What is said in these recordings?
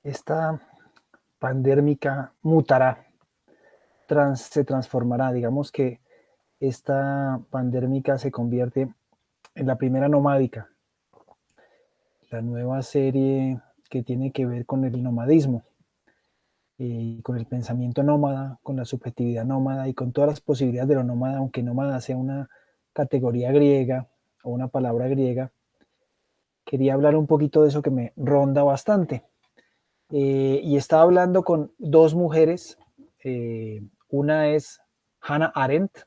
Esta pandémica mutará, se transformará. Digamos que esta pandémica se convierte en la primera nomádica, la nueva serie que tiene que ver con el nomadismo, con el pensamiento nómada, con la subjetividad nómada y con todas las posibilidades de lo nómada, aunque nómada sea una categoría griega o una palabra griega. Quería hablar un poquito de eso que me ronda bastante. Y estaba hablando con dos mujeres. Una es Hannah Arendt,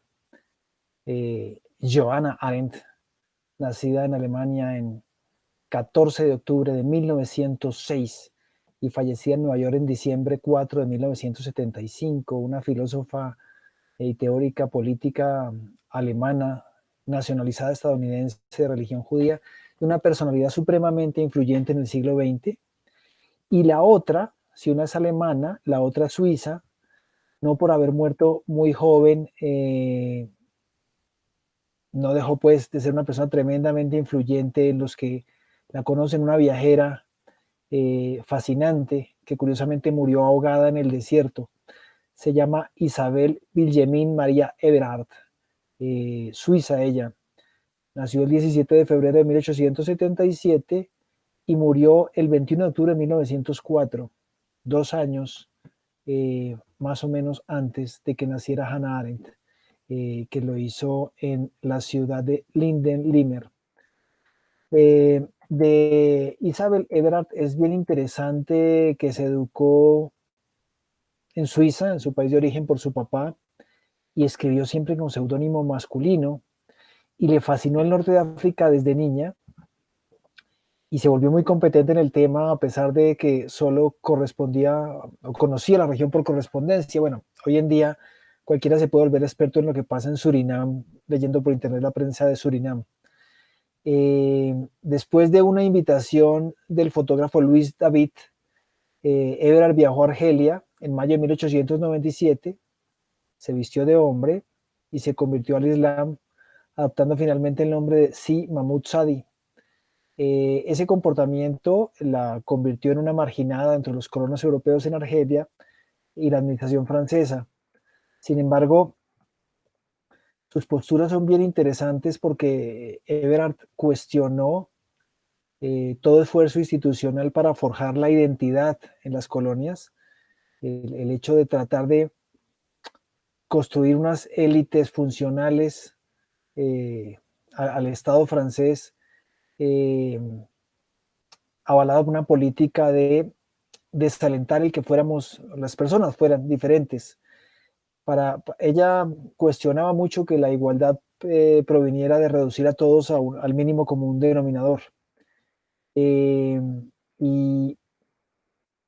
Johanna Arendt, nacida en Alemania en 14 de octubre de 1906 y fallecida en Nueva York en diciembre 4 de 1975, una filósofa y teórica política alemana, nacionalizada estadounidense de religión judía, y una personalidad supremamente influyente en el siglo XX. Y la otra, si una es alemana, la otra es suiza, no por haber muerto muy joven, no dejó pues de ser una persona tremendamente influyente en los que la conocen, una viajera fascinante que curiosamente murió ahogada en el desierto. Se llama Isabel Wilhelmine Maria Eberhard, suiza ella. Nació el 17 de febrero de 1877 y murió el 21 de octubre de 1904, 2 años más o menos antes de que naciera Hannah Arendt, que lo hizo en la ciudad de Linden-Limer. De Isabel Eberhard es bien interesante que se educó en Suiza, en su país de origen, por su papá, y escribió siempre con seudónimo masculino, y le fascinó el norte de África desde niña, y se volvió muy competente en el tema a pesar de que solo correspondía o conocía la región por correspondencia. Bueno, hoy en día cualquiera se puede volver experto en lo que pasa en Surinam leyendo por internet la prensa de Surinam. Después de una invitación del fotógrafo Luis David, Eberhard viajó a Argelia en mayo de 1897, se vistió de hombre y se convirtió al Islam, adoptando finalmente el nombre de Si Mahmoud Sadi. Ese comportamiento la convirtió en una marginada entre los colonos europeos en Argelia y la administración francesa. Sin embargo, sus posturas son bien interesantes porque Eberhard cuestionó todo esfuerzo institucional para forjar la identidad en las colonias, el hecho de tratar de construir unas élites funcionales al Estado francés, eh, avalado por una política de desalentar el que fuéramos, las personas fueran diferentes. Ella cuestionaba mucho que la igualdad proviniera de reducir a todos al mínimo común denominador. Eh, y,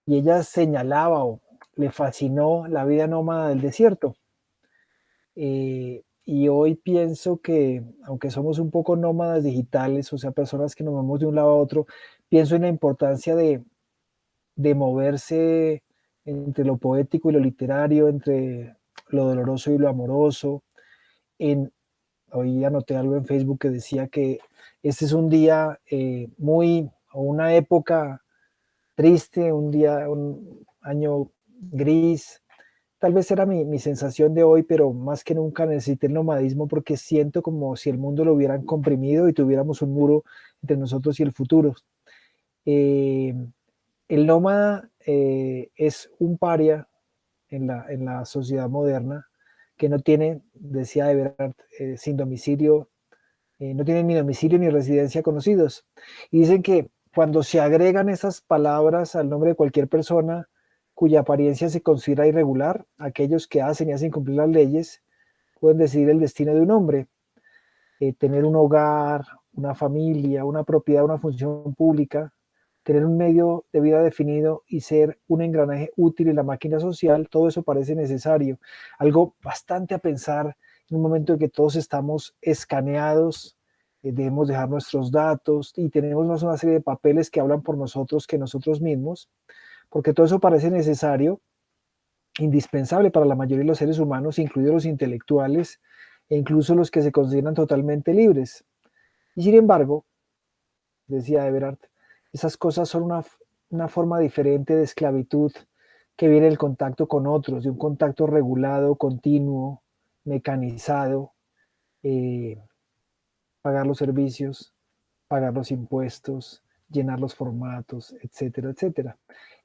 y ella señalaba o le fascinó la vida nómada del desierto. Y hoy pienso que, aunque somos un poco nómadas digitales, o sea, personas que nos movemos de un lado a otro, pienso en la importancia de moverse entre lo poético y lo literario, entre lo doloroso y lo amoroso. Hoy anoté algo en Facebook que decía que este es un día o una época triste, un año gris. Tal vez era mi sensación de hoy, pero más que nunca necesité el nomadismo porque siento como si el mundo lo hubieran comprimido y tuviéramos un muro entre nosotros y el futuro. Eh, el nómada es un paria en la sociedad moderna que no tiene, decía Everard, sin domicilio, no tienen ni domicilio ni residencia conocidos. Y dicen que cuando se agregan esas palabras al nombre de cualquier persona cuya apariencia se considera irregular, aquellos que hacen y hacen cumplir las leyes pueden decidir el destino de un hombre, tener un hogar, una familia, una propiedad, una función pública, tener un medio de vida definido y ser un engranaje útil en la máquina social, todo eso parece necesario. Algo bastante a pensar en un momento en que todos estamos escaneados, debemos dejar nuestros datos y tenemos más una serie de papeles que hablan por nosotros que nosotros mismos, porque todo eso parece necesario, indispensable para la mayoría de los seres humanos, incluidos los intelectuales e incluso los que se consideran totalmente libres. Y sin embargo, decía Everard, esas cosas son una forma diferente de esclavitud que viene del contacto con otros, de un contacto regulado, continuo, mecanizado, eh, pagar los servicios, pagar los impuestos, llenar los formatos, etcétera, etcétera.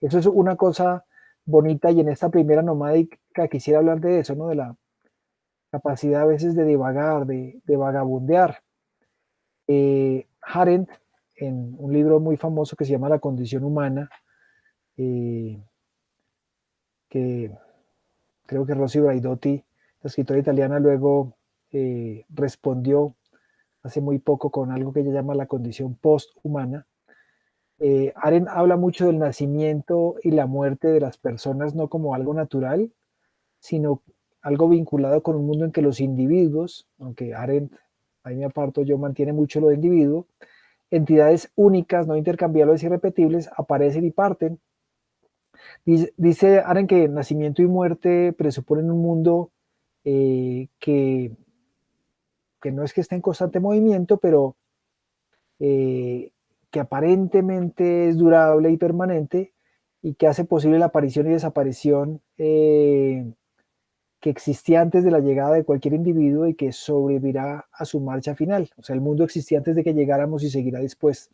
Eso es una cosa bonita y en esta primera nomádica quisiera hablar de eso, ¿no? De la capacidad a veces de divagar, de vagabundear. Arendt, en un libro muy famoso que se llama La condición humana, eh, que creo que Rossi Braidotti, la escritora italiana, luego respondió hace muy poco con algo que ella llama la condición posthumana. Arendt habla mucho del nacimiento y la muerte de las personas no como algo natural, sino algo vinculado con un mundo en que los individuos, aunque Arendt, ahí me aparto yo, mantiene mucho lo de individuo, entidades únicas, no intercambiables y irrepetibles, aparecen y parten. Dice Arendt que nacimiento y muerte presuponen un mundo que no es que esté en constante movimiento, pero eh, que aparentemente es durable y permanente y que hace posible la aparición y desaparición que existía antes de la llegada de cualquier individuo y que sobrevivirá a su marcha final. O sea, el mundo existía antes de que llegáramos y seguirá después.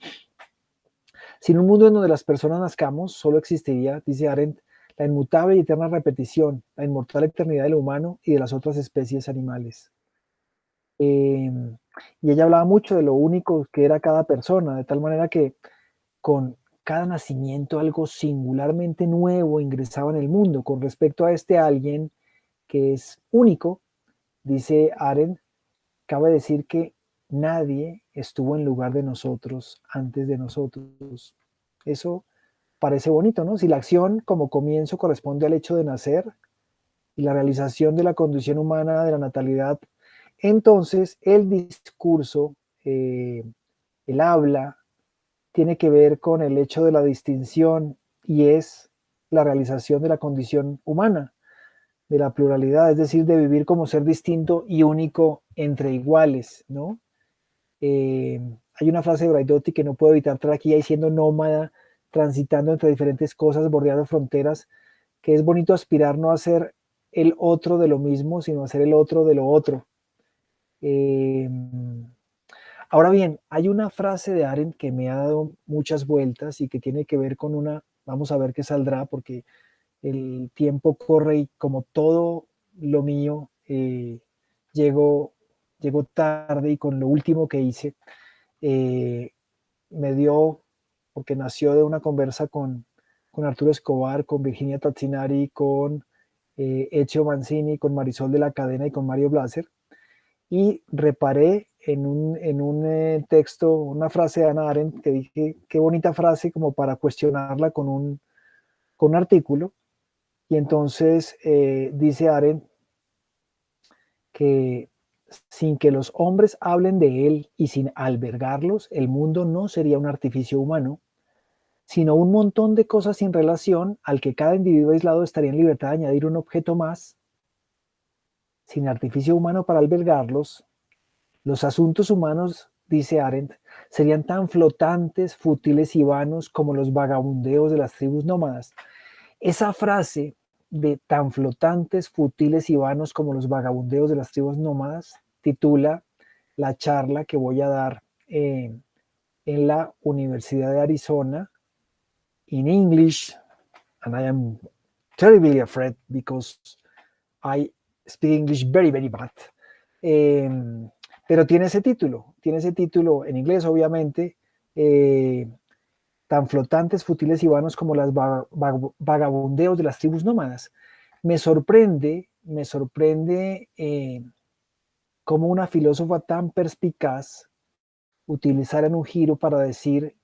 Sin un mundo en donde las personas nazcamos, solo existiría, dice Arendt, la inmutable y eterna repetición, la inmortal eternidad de lo humano y de las otras especies animales. Eh, y ella hablaba mucho de lo único que era cada persona, de tal manera que con cada nacimiento algo singularmente nuevo ingresaba en el mundo. Con respecto a este alguien que es único, dice Arendt, cabe decir que nadie estuvo en lugar de nosotros antes de nosotros. Eso parece bonito, ¿no? Si la acción como comienzo corresponde al hecho de nacer y la realización de la condición humana de la natalidad, entonces el discurso, el habla, tiene que ver con el hecho de la distinción y es la realización de la condición humana, de la pluralidad, es decir, de vivir como ser distinto y único entre iguales, ¿no? Eh, Hay una frase de Braidotti que no puedo evitar traer aquí, ahí siendo nómada, transitando entre diferentes cosas, bordeando fronteras, que es bonito aspirar no a ser el otro de lo mismo, sino a ser el otro de lo otro. Eh, Ahora bien, hay una frase de Arendt que me ha dado muchas vueltas y que tiene que ver con una, vamos a ver qué saldrá, porque el tiempo corre y como todo lo mío, llego, llego tarde y con lo último que hice, eh, me dio, porque nació de una conversa con Arturo Escobar, con Virginia Tazzinari, con Ezio Mancini, con Marisol de la Cadena y con Mario Blaser, y reparé en un texto, una frase de Ana Arendt, que dije, qué bonita frase como para cuestionarla con un artículo, y entonces dice Arendt que sin que los hombres hablen de él y sin albergarlos, el mundo no sería un artificio humano, sino un montón de cosas sin relación al que cada individuo aislado estaría en libertad de añadir un objeto más, sin artificio humano para albergarlos. Los asuntos humanos, dice Arendt, serían tan flotantes, fútiles y vanos como los vagabundeos de las tribus nómadas. Esa frase de tan flotantes, fútiles y vanos como los vagabundeos de las tribus nómadas titula la charla que voy a dar en la Universidad de Arizona in English, and I am terribly afraid because I speak English very, very bad. Eh, pero tiene ese título en inglés, obviamente, eh, tan flotantes, futiles y vanos como las vagabundeos de las tribus nómadas. Me sorprende cómo una filósofa tan perspicaz utilizara un giro para decir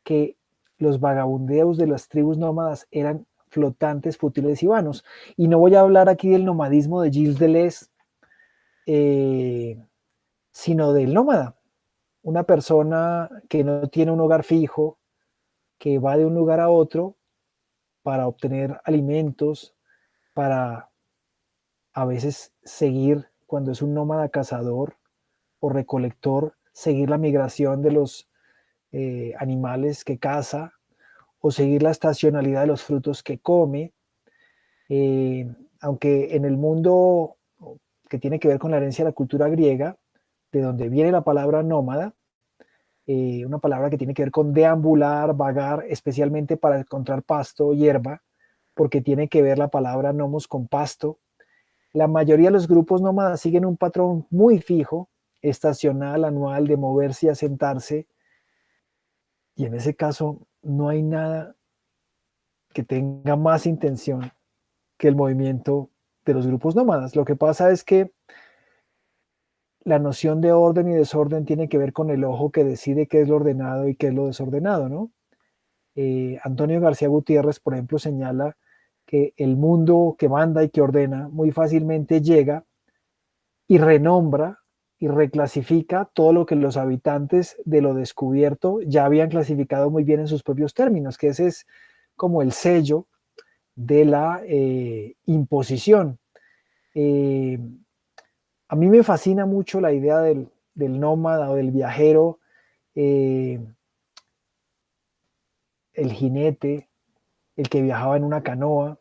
que los vagabundeos de las tribus nómadas eran flotantes, futiles y vanos. Y no voy a hablar aquí del nomadismo de Gilles Deleuze, eh, sino del nómada, una persona que no tiene un hogar fijo, que va de un lugar a otro para obtener alimentos, para a veces seguir, cuando es un nómada cazador o recolector, seguir la migración de los animales que caza, o seguir la estacionalidad de los frutos que come. Eh, Aunque en el mundo que tiene que ver con la herencia de la cultura griega, de donde viene la palabra nómada, una palabra que tiene que ver con deambular, vagar, especialmente para encontrar pasto o hierba, porque tiene que ver la palabra nomos con pasto. La mayoría de los grupos nómadas siguen un patrón muy fijo, estacional, anual, de moverse y asentarse, y en ese caso no hay nada que tenga más intención que el movimiento de los grupos nómadas. Lo que pasa es que la noción de orden y desorden tiene que ver con el ojo que decide qué es lo ordenado y qué es lo desordenado, ¿no? Antonio García Gutiérrez, por ejemplo, señala que el mundo que manda y que ordena muy fácilmente llega y renombra y reclasifica todo lo que los habitantes de lo descubierto ya habían clasificado muy bien en sus propios términos, que ese es como el sello de la imposición. Eh, a mí me fascina mucho la idea del nómada o del viajero, eh, el jinete, el que viajaba en una canoa.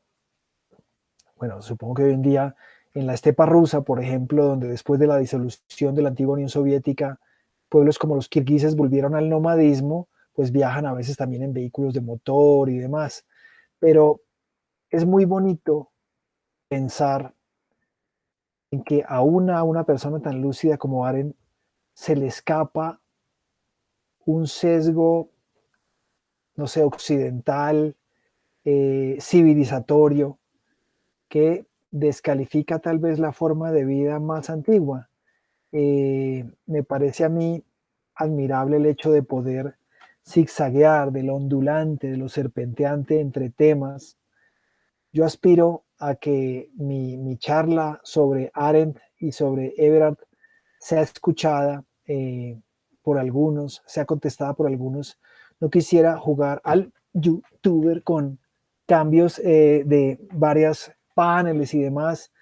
Bueno, supongo que hoy en día en la estepa rusa, por ejemplo, donde después de la disolución de la antigua Unión Soviética, pueblos como los kirguises volvieron al nomadismo, pues viajan a veces también en vehículos de motor y demás. Pero es muy bonito pensar en que a una persona tan lúcida como Aren se le escapa un sesgo, no sé, occidental, civilizatorio, que descalifica tal vez la forma de vida más antigua. Me parece a mí admirable el hecho de poder zigzaguear, de lo ondulante, de lo serpenteante entre temas. Yo aspiro a que mi charla sobre Arendt y sobre Everard sea escuchada por algunos, sea contestada por algunos. No quisiera jugar al youtuber con cambios de varias paneles y demás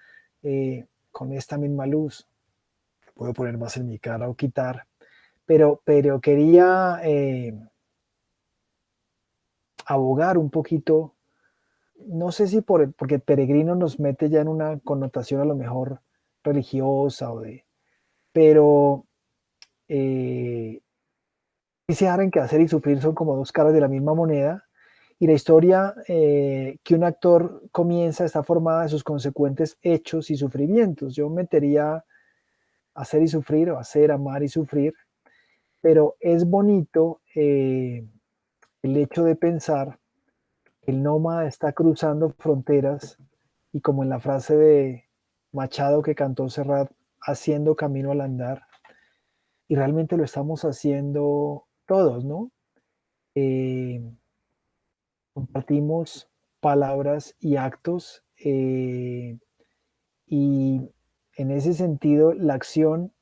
con esta misma luz. Puedo poner más en mi cara o quitar, pero quería abogar un poquito, no sé si porque peregrino nos mete ya en una connotación a lo mejor religiosa pero eh, dice Aren que hacer y sufrir son como dos caras de la misma moneda y la historia que un actor comienza está formada de sus consecuentes hechos y sufrimientos. Yo metería hacer y sufrir o hacer, amar y sufrir, pero es bonito el hecho de pensar que el nómada está cruzando fronteras y como en la frase de Machado que cantó Serrat, haciendo camino al andar, y realmente lo estamos haciendo todos, ¿no? Eh, Compartimos palabras y actos y en ese sentido la acción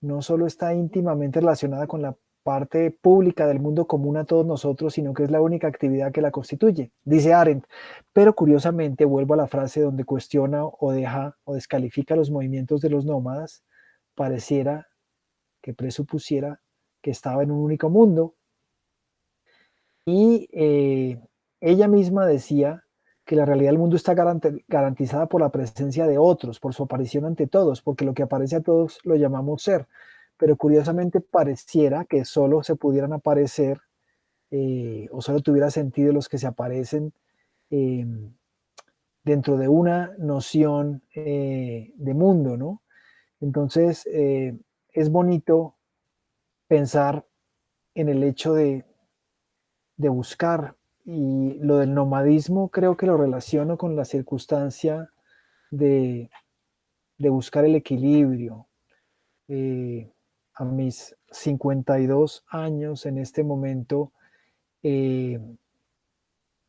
no solo está íntimamente relacionada con la parte pública del mundo común a todos nosotros, sino que es la única actividad que la constituye, dice Arendt. Pero curiosamente vuelvo a la frase donde cuestiona o deja o descalifica los movimientos de los nómadas, pareciera que presupusiera que estaba en un único mundo. Y ella misma decía que la realidad del mundo está garantizada por la presencia de otros, por su aparición ante todos, porque lo que aparece a todos lo llamamos ser. Pero curiosamente pareciera que solo se pudieran aparecer o solo tuviera sentido los que se aparecen eh, dentro de una noción de mundo, ¿no? Entonces, es bonito pensar en el hecho de buscar. Y lo del nomadismo creo que lo relaciono con la circunstancia de, de buscar el equilibrio. Eh, a mis 52 años en este momento eh,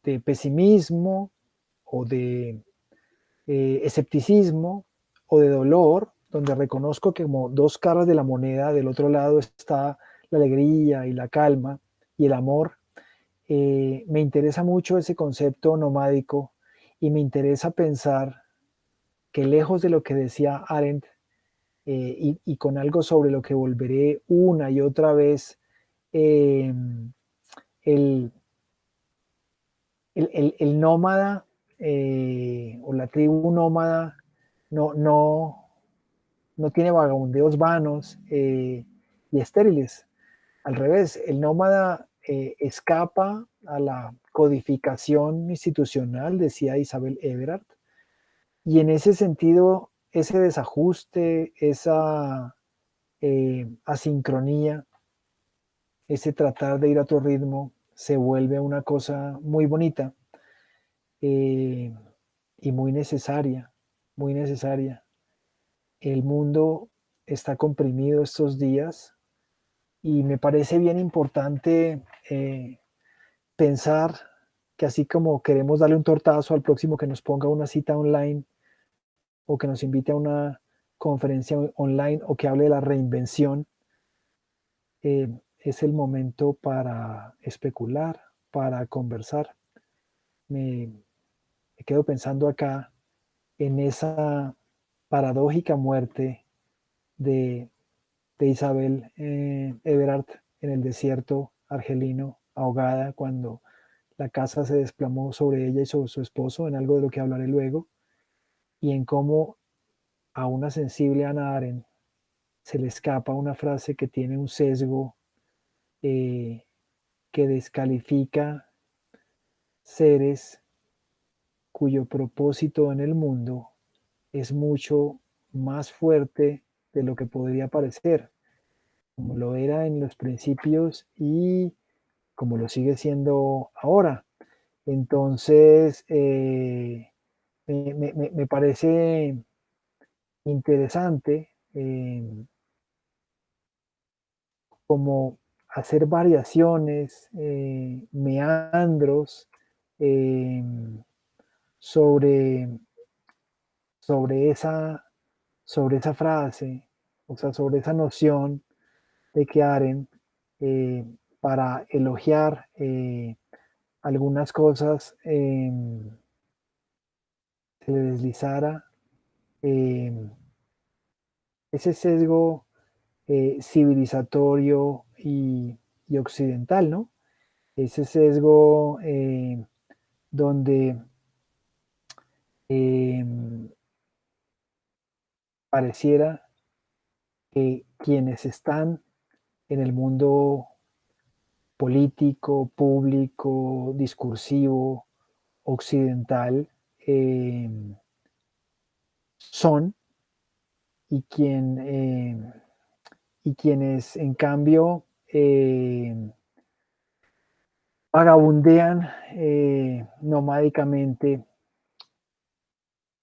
de pesimismo o de escepticismo o de dolor, donde reconozco que como dos caras de la moneda, del otro lado está la alegría y la calma y el amor. Me interesa mucho ese concepto nomádico y me interesa pensar que lejos de lo que decía Arendt y con algo sobre lo que volveré una y otra vez, eh, el el nómada o la tribu nómada no, no, no tiene vagabundeos vanos y estériles. Al revés, el nómada escapa a la codificación institucional, decía Isabel Eberhard, y en ese sentido, ese desajuste, esa asincronía, ese tratar de ir a otro ritmo, se vuelve una cosa muy bonita eh, y muy necesaria, muy necesaria. El mundo está comprimido estos días y me parece bien importante pensar que así como queremos darle un tortazo al próximo que nos ponga una cita online o que nos invite a una conferencia online o que hable de la reinvención, es el momento para especular, para conversar. Me, me quedo pensando acá en esa paradójica muerte de, de Isabel Eberhard en el desierto argelino, ahogada cuando la casa se desplomó sobre ella y sobre su esposo, en algo de lo que hablaré luego, y en cómo a una sensible Hannah Arendt se le escapa una frase que tiene un sesgo eh, que descalifica seres cuyo propósito en el mundo es mucho más fuerte de lo que podría parecer, como lo era en los principios y como lo sigue siendo ahora. Entonces, me parece interesante como hacer variaciones, meandros eh, sobre, sobre, esa, sobre esa frase, o sea, sobre esa noción de que Arendt, eh, para elogiar algunas cosas, se le deslizara eh, ese sesgo civilizatorio y occidental, ¿no? Ese sesgo donde eh, pareciera que quienes están en el mundo político, público, discursivo, occidental, eh, son y, y quienes en cambio vagabundean nomádicamente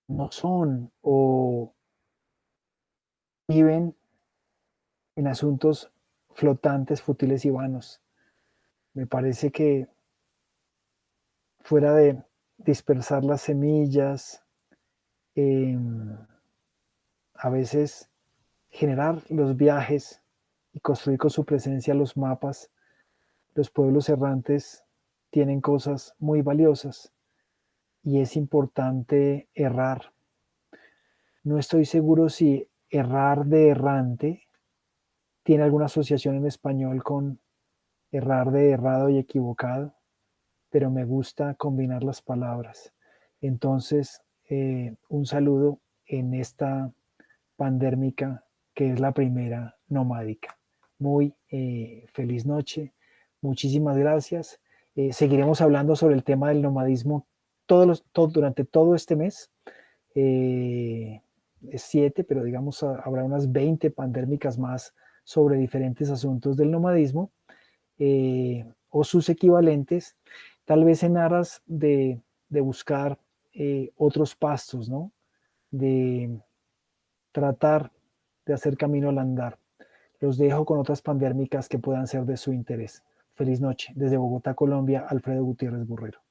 no son o viven en asuntos flotantes, fútiles y vanos. Me parece que fuera de dispersar las semillas, eh, a veces generar los viajes y construir con su presencia los mapas, los pueblos errantes tienen cosas muy valiosas y es importante errar. No estoy seguro si errar de errante tiene alguna asociación en español con errar de errado y equivocado, pero me gusta combinar las palabras. Entonces, un saludo en esta pandérmica que es la primera nomádica. Muy feliz noche, muchísimas gracias. Seguiremos hablando sobre el tema del nomadismo durante todo este mes. Eh, es 7, pero digamos habrá unas 20 pandémicas más sobre diferentes asuntos del nomadismo o sus equivalentes, tal vez en aras de buscar otros pastos, ¿no? De tratar de hacer camino al andar. Los dejo con otras pandérmicas que puedan ser de su interés. Feliz noche. Desde Bogotá, Colombia, Alfredo Gutiérrez Burrero.